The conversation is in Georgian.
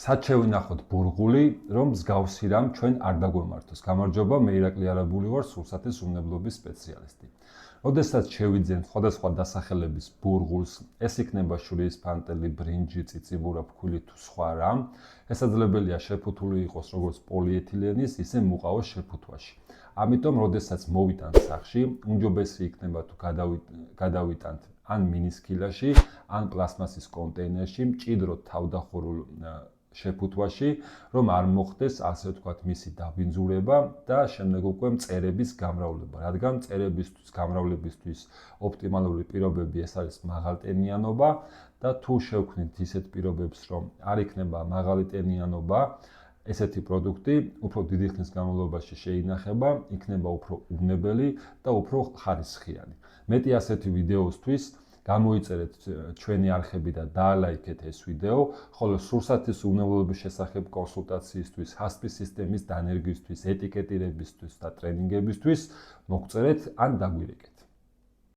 სად შევინახოთ ბურღული, რომ მსგავსი რამ ჩვენ არ დაგვემართოს. გამარჯობა, მე ირაკლი არაბული ვარ, სურსათის უმნებლობის სპეციალისტი. როდესაც შევიძენ სხვადასხვა დასახელების ბურღულს, ეს იქნება შვრიის ფანტელი, ბრინჯი, წიწიბურა, ფქვილი თუ სხვა რამ, შესაძლებელია შეფუთული იყოს როგორც პოლიეთილენის, ისე მუყავოს შეფუთვაში. ამიტომ, როდესაც მოვიტანთ სახში, უმჯობესი იქნება თუ გადავიტანთ ან მინისქილაში, ან პლასმასის კონტეინერში, მჭიდროდ თავდახურულ შეფუთვაში, რომ არ მოხდეს, ასე ვთქვათ, მისი დაბინძურება და შემდეგ უკვე მწერების გამრავლება. რადგან მწერებისთვის გამრავლებისთვის ოპტიმალური პირობები ეს არის მაღალტენიანობა და თუ შევქმნით ისეთ პირობებს, რომ არ იქნება მაღალი ტენიანობა, ესეთი პროდუქტი უფრო დიდი ხნის განმავლობაში შეინახება, იქნება უფრო უვნებელი და უფრო ხარისხიანი. მეტი ასეთი ვიდეოსთვის გამოიწერეთ ჩვენი არხები და დაალაიქეთ ეს ვიდეო, ხოლო სურსათის უვნებლობის შესახებ კონსულტაციისთვის, ჰასპის სისტემის დანერგვისთვის, ეტიკეტირებისთვის და ტრენინგებისთვის მოგწერეთ ან დაგვირეკეთ.